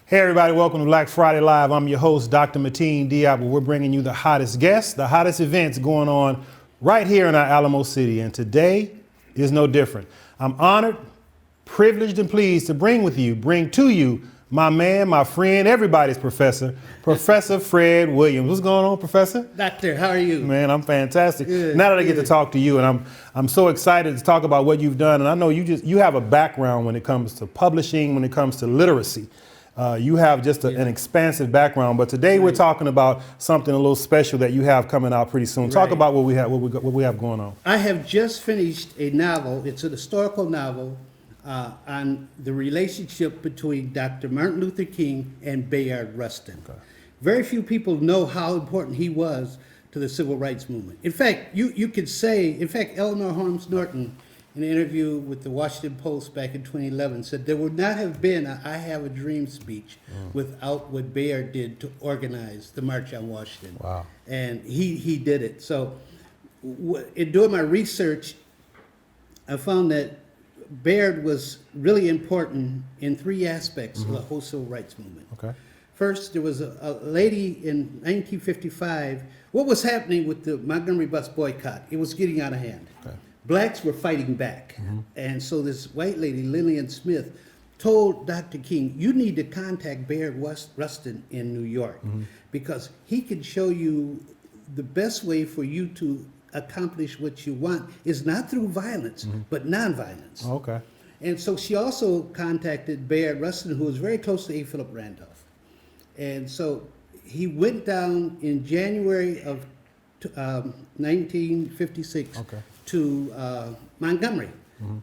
Hey everybody, welcome to Black Friday Live. I'm your host, Dr. Mateen Diop, where we're bringing you the hottest guests, the hottest events going on right here in our Alamo City. And today is no different. I'm honored, privileged, and pleased to bring to you, my man, my friend, everybody's professor, Professor Fred Williams. What's going on, Professor? Doctor, how are you? Man, I'm fantastic. Good, now that I get to talk to you, and I'm so excited to talk about what you've done. And I know you have a background when it comes to publishing, when it comes to literacy. You have just an expansive background, but today we're talking about something a little special that you have coming out pretty soon. Talk about what we have going on. I have just finished a novel. It's an historical novel on the relationship between Dr. Martin Luther King and Bayard Rustin. Okay. Very few people know how important he was to the civil rights movement. In fact, you could say, Eleanor Holmes Norton, in an interview with the Washington Post back in 2011, said there would not have been a I Have a Dream speech without what Bayard did to organize the March on Washington. Wow. And he did it. So in doing my research, I found that Bayard was really important in three aspects of the whole civil rights movement. Okay. First, there was a lady in 1955. What was happening with the Montgomery bus boycott? It was getting out of hand. Okay. Blacks were fighting back. And so this white lady, Lillian Smith, told Dr. King, you need to contact Bayard Rustin in New York because he can show you the best way for you to accomplish what you want is not through violence, but nonviolence. Okay. And so she also contacted Bayard Rustin, who was very close to A. Philip Randolph. And so he went down in January of 1956 to Montgomery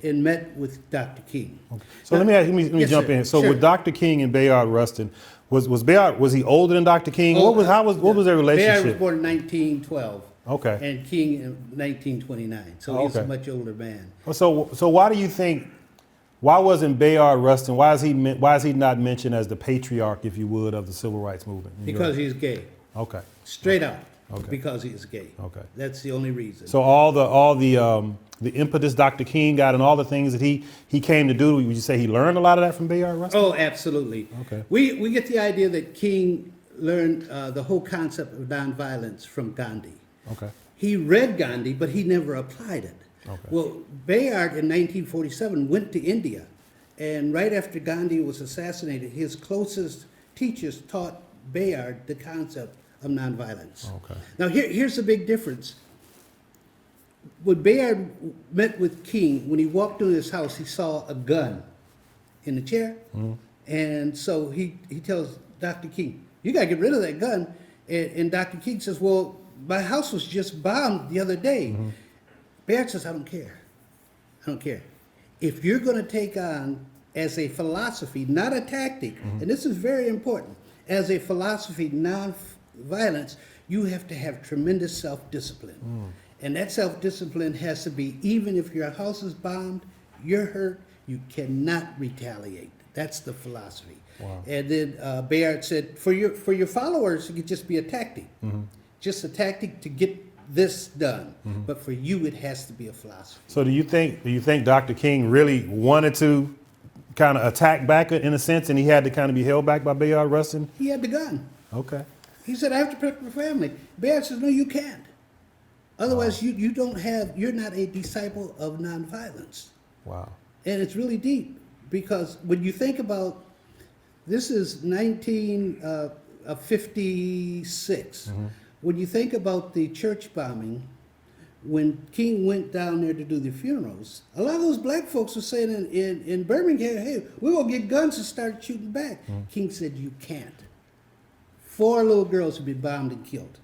and met with Dr. King. Okay. So let me jump in. So with Dr. King and Bayard Rustin, was he older than Dr. King? What was their relationship? Bayard was born in 1912. Okay. And King in 1929. So he's a much older man. So why do you think? Why wasn't Bayard Rustin? Why is he not mentioned as the patriarch, if you would, of the civil rights movement? Because he's gay. Okay. Straight out. Okay. Because he is gay. Okay. That's the only reason. So all the impetus Dr. King got and all the things that he came to do, would you say he learned a lot of that from Bayard Rustin? Oh, absolutely. Okay. We get the idea that King learned the whole concept of nonviolence from Gandhi. Okay. He read Gandhi, but he never applied it. Okay. Well, Bayard in 1947 went to India, and right after Gandhi was assassinated, his closest teachers taught Bayard the concept of nonviolence. Okay. Now here's the big difference. When Bayard met with King, when he walked into his house, he saw a gun in the chair, and so he tells Dr. King, "You got to get rid of that gun." And Dr. King says, "Well, my house was just bombed the other day." Bayard says, "I don't care. I don't care. If you're going to take on as a philosophy, not a tactic, and this is very important, as a philosophy, non-violence, you have to have tremendous self-discipline. And that self-discipline has to be, even if your house is bombed, you're hurt, you cannot retaliate. That's the philosophy." Wow. And then Bayard said, for your followers, it could just be a tactic. Just a tactic to get this done. But for you, it has to be a philosophy. So do you think Dr. King really wanted to kind of attack back in a sense, and he had to kind of be held back by Bayard Rustin? He had the gun. Okay. He said, "I have to protect my family." Bayard says, "No, you can't. Otherwise, you're not a disciple of nonviolence." Wow. And it's really deep, because when you think about, this is 1956. When you think about the church bombing, when King went down there to do the funerals, a lot of those black folks were saying in Birmingham, "Hey, we're going to get guns and start shooting back." King said, "You can't." 4 little girls have been bombed and killed.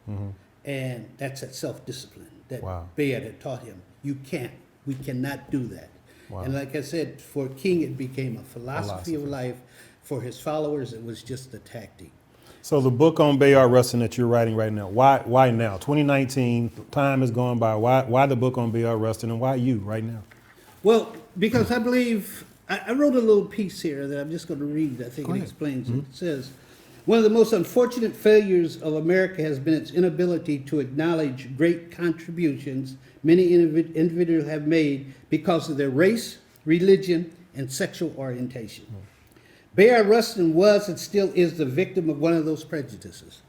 And that's that self-discipline that Bayard had taught him. You can't. We cannot do that. Wow. And like I said, for King, it became a philosophy of life. For his followers, it was just a tactic. So the book on Bayard Rustin that you're writing right now, why now? 2019, time has gone by. Why the book on Bayard Rustin, and why you right now? Well, because I believe, I wrote a little piece here that I'm just going to read. I think it explains it. It says, "One of the most unfortunate failures of America has been its inability to acknowledge great contributions many individuals have made because of their race, religion, and sexual orientation. Bayard Rustin was and still is the victim of one of those prejudices.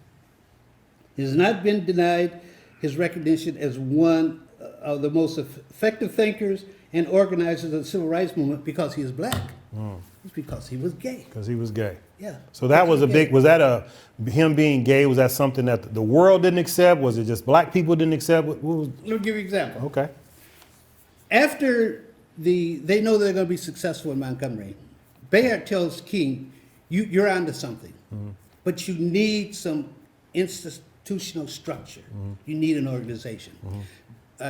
He has not been denied his recognition as one of the most effective thinkers and organizers of the civil rights movement because he is black. It's because he was gay. Because he was gay. Yeah. So that was a big, was that him being gay, was that something that the world didn't accept? Was it just black people didn't accept? What was? Let me give you an example. Okay. After they know they're going to be successful in Montgomery, Bayard tells King, you're onto something, but you need some institutional structure. You need an organization.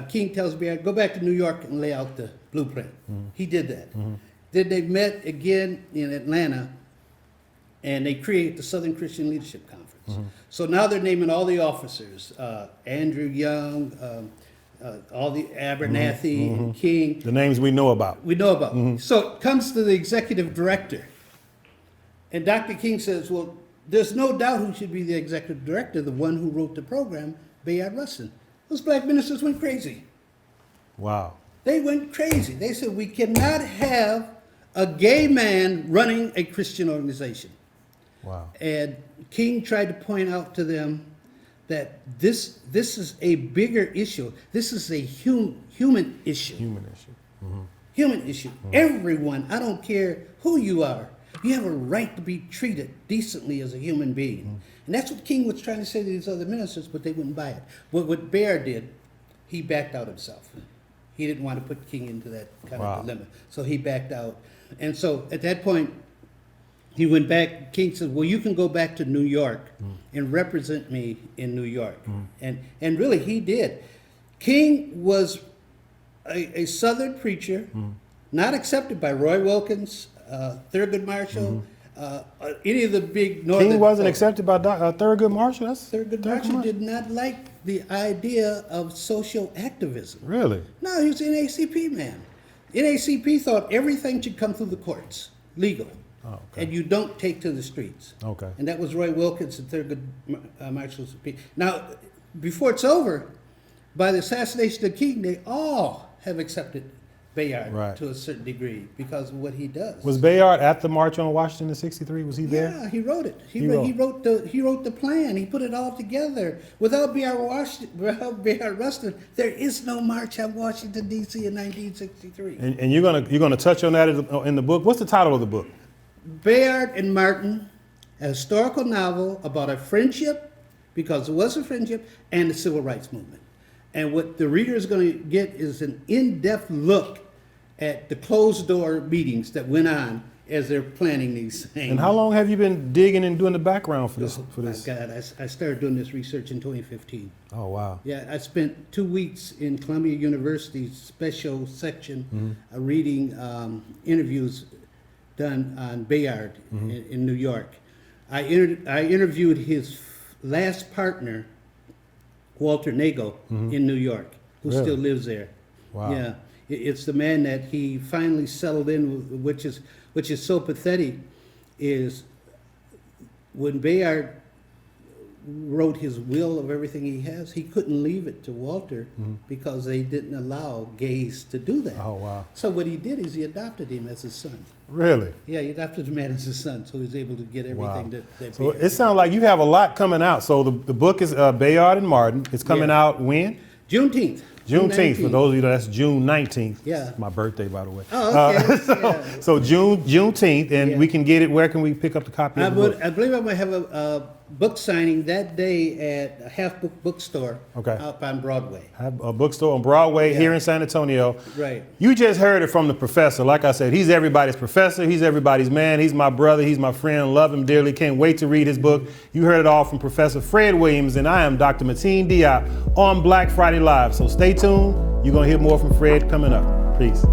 King tells Bayard, go back to New York and lay out the blueprint. He did that. Then they met again in Atlanta, and they create the Southern Christian Leadership Conference. So now they're naming all the officers, Andrew Young, all the Abernathy, and King. The names we know about. We know about. So it comes to the executive director. And Dr. King says, well, there's no doubt who should be the executive director, the one who wrote the program, Bayard Rustin. Those black ministers went crazy. Wow. They went crazy. They said, we cannot have a gay man running a Christian organization. Wow. And King tried to point out to them that this is a bigger issue. This is a human issue. Human issue. Human issue. Everyone, I don't care who you are, you have a right to be treated decently as a human being. And that's what King was trying to say to these other ministers, but they wouldn't buy it. What Bayard did, he backed out himself. He didn't want to put King into that kind of dilemma. So he backed out. And so at that point, he went back. King said, well, you can go back to New York and represent me in New York. And really, he did. King was a Southern preacher, not accepted by Roy Wilkins, Thurgood Marshall, any of the big Northern King wasn't folks. accepted by Thurgood Marshall? Thurgood Marshall did not like the idea of social activism. Really? No, he was an NAACP man. NAACP thought everything should come through the courts, legal. Oh, okay. And you don't take to the streets. Okay. And that was Roy Wilkins and Thurgood Marshall's opinion. Now, before it's over, by the assassination of King, they all have accepted Bayard to a certain degree because of what he does. Was Bayard at the March on Washington in '63? Was he there? Yeah, he wrote it. He wrote the plan. He put it all together. Without Bayard Rustin, there is no March on Washington D.C. in 1963. And you're gonna touch on that in the book. What's the title of the book? Bayard and Martin, a historical novel about a friendship, because it was a friendship, and the civil rights movement. And what the reader is going to get is an in-depth look at the closed-door meetings that went on as they're planning these things. And how long have you been digging and doing the background for this? My God, I started doing this research in 2015. Oh, wow. Yeah, I spent 2 weeks in Columbia University's special section reading interviews done on Bayard in New York. I interviewed his last partner, Walter Nagel, in New York, who still lives there. Wow. Yeah, it's the man that he finally settled in, which is so pathetic, is when Bayard wrote his will of everything he has, he couldn't leave it to Walter because they didn't allow gays to do that. Oh, wow. So what he did is he adopted him as his son. Really? Yeah, he adopted the man as his son, so he was able to get everything that So Bayard it sounds like you have a lot coming out. So the book is Bayard and Martin. It's coming out when? Juneteenth. Juneteenth. For those of you that's June 19th. Yeah. It's my birthday, by the way. Oh, okay. So Juneteenth, and we can get it. Where can we pick up the copy of the book? I believe I'm going to have a book signing that day at a Half Book Bookstore up on Broadway. Have a bookstore on Broadway here in San Antonio. Right. You just heard it from the professor. Like I said, he's everybody's professor. He's everybody's man. He's my brother. He's my friend. Love him dearly. Can't wait to read his book. You heard it all from Professor Fred Williams, and I am Dr. Mateen Diop on Black Friday Live. So stay tuned. You're going to hear more from Fred coming up. Peace.